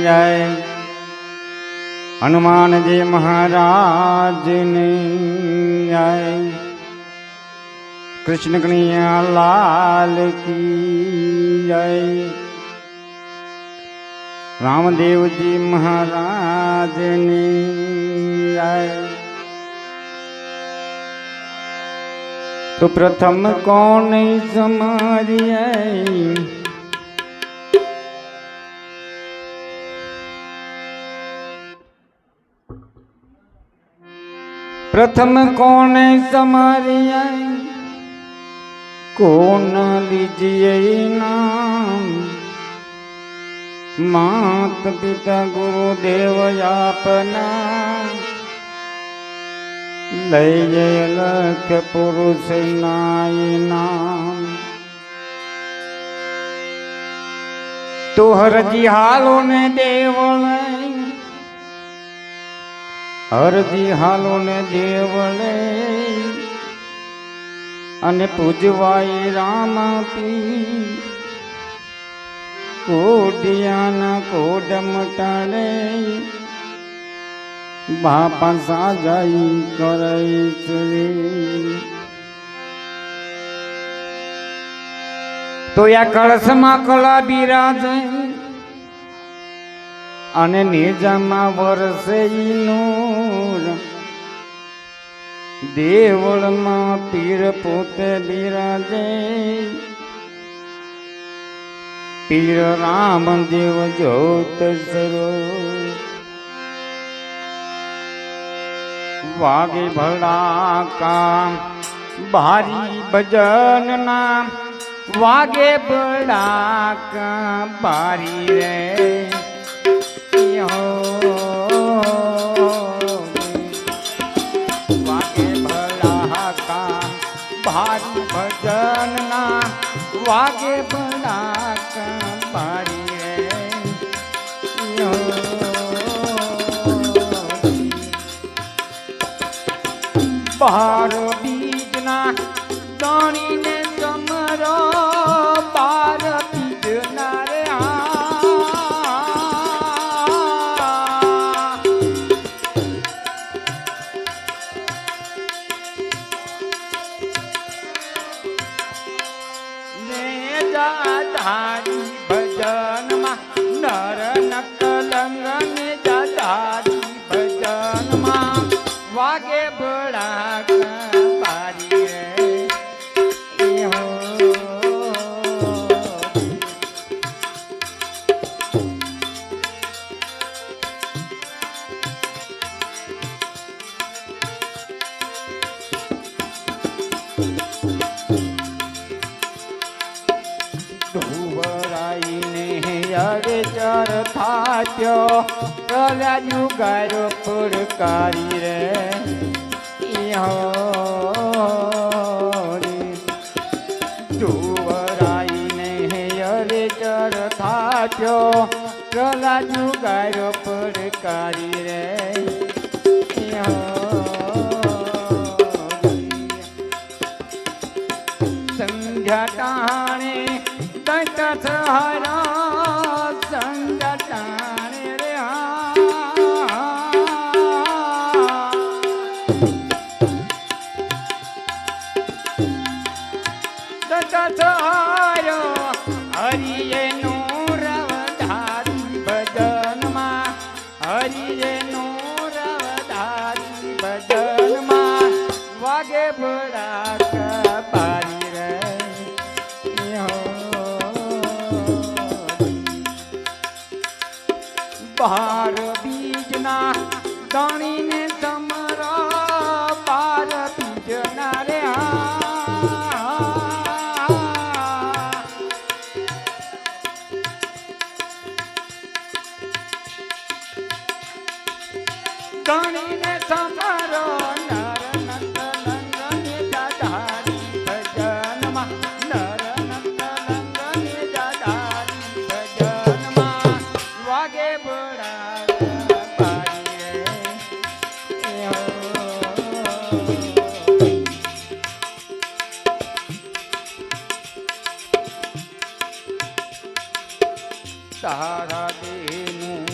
जय हनुमान जी महाराज ने जय कृष्ण कन्हैया लाल की जय रामदेव जी महाराज ने जय। तो प्रथम कौन समारिए प्रथम कौन समारिए कौन लीजिए नाम मात पिता गुरुदेव अपना लय लख पुरुष नाई नाम। तो हर जी हालो ने देवल हरजी हालो ने देवले अने पूजवाई राम पी कोडियाना कोड मटाड़े बापा साजाई करई चली। तो या कलश मा कला बिराजे अने निजामा वरसे नूर देवल मां पीर पोते बिराजे पीर राम देव ज्योत स्वरूप। वागे भड़ाका भारी भजन ना वागे भड़ाका भारी रे वागे भड़ाका भारी भजन ना वागे भड़ाका भारी बार बीज ना दानी ने समरो बार बीज ना रे जाधारी भजन मा नर नकलंग ने जाधारी भजन मा वागे भड़ाका भारी रे हो। धुवराई ने अरे चर थाच्यो कलाजू गारो पुरकारी रे धुवराई ने अरे चर थाच्यो कलाजू गारो पुरकारी रे संध्या टाणे दंत हरा संध्या टाणे रे दंत हरो हरिये नूर धारी भजन मा हरिये नूर धारी भजन मा वागे भड़ाका भारी रे बार बीज ना दानी ने समरा बार बीज ना रे दानी ने समरा नर नंद ने जाधारी भजन मा नर नंद ने जाधारी भजन मा वागे તારા દેનું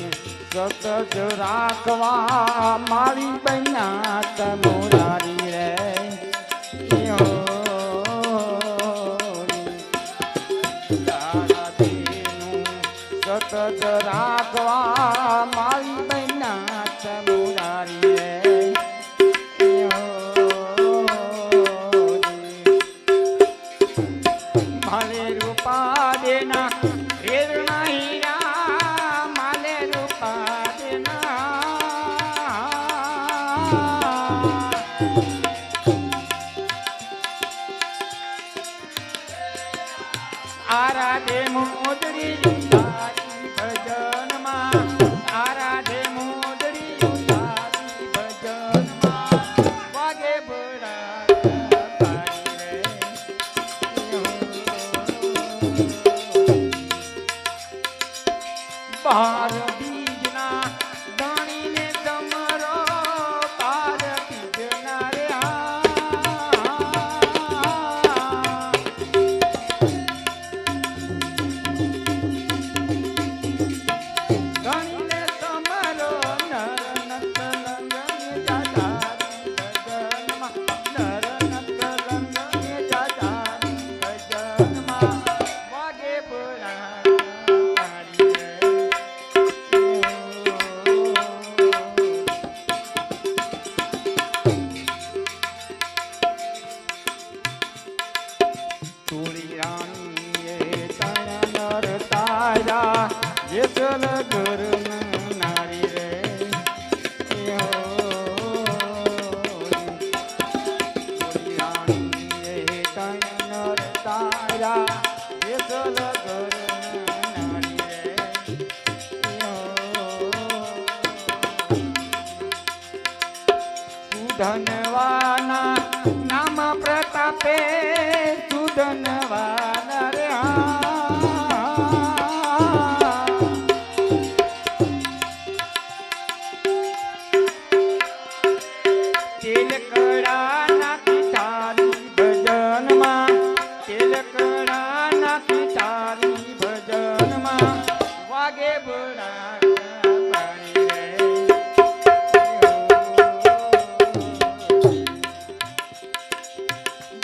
સતત રાખવા મારી બન્યા તમોરારી રે તારા દેનું સતત રાખવા મારી બન્યા તમોરારી રે માલે રૂપા દેના પ્રેરણા હીરા માલે રૂપા દેના આરાધે મોદરી તારી ભજનમાં આરાધે મોદરી તારી ભજનમાં વાગે બડા બાર બીજના દાણીને સમરો બાર બીજના રે દાણીને સમરો નર નત લંગને જાજારી ભજનમાં નર નત લંગને જાજારી ભજનમાં વાગે બડા ચલ ઘર નારી રે નર તારા એ ચલ ઘર નારી રે સુધનવાના નામ પ્રતાપે સુધનવાના રે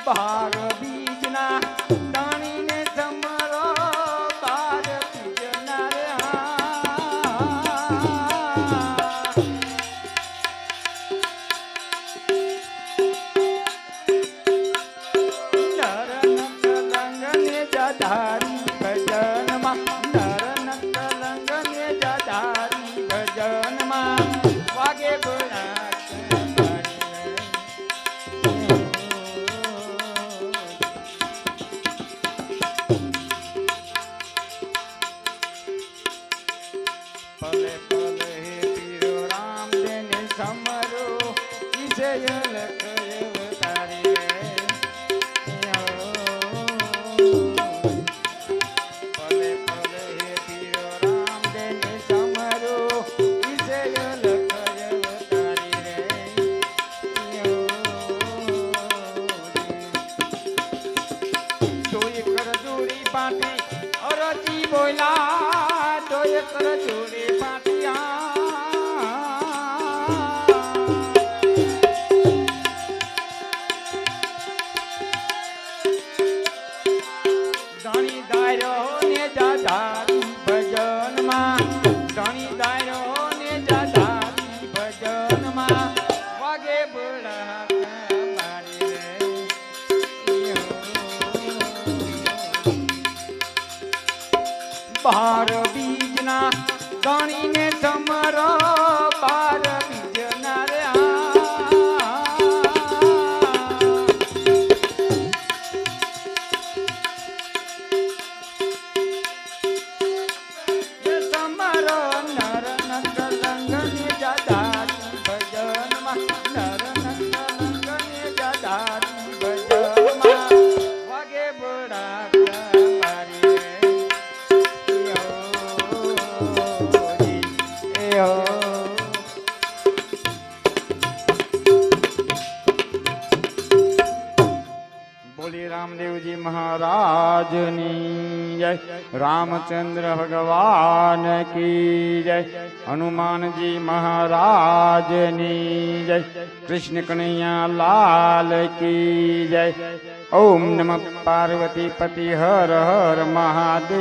બાર બીજના દાણીને સમરો બાર બીજના રે નર નત લંગને જાધારી ભજનમાં નર નત લંગને જાધારી ભજનમાં વાગે બડા પલે પલે હે પીરો રામ દેને સમરો વિજય લખય તારી રે પલે પલે હે પીરો રામ દેને સમરો વિજય લખય તારી રે જોઈ કર જોડી પાટી અરજી બોલા જોઈ કર જોડી ધણી દાયરો ને જાધારી ભજનમાં ધણી દાયરો ને જાધારી ભજનમાં વાગે બડા મારી રે બાર બીજના દાણીને સમરો બાર બીજના રે બોલી રામદેવજી મહારાજની જય. रामचंद्र भगवान की जय, हनुमान जी महाराज नी जय, कृष्ण कन्हैया लाल की जय। ओम नमः पार्वती पति हर हर महादेव।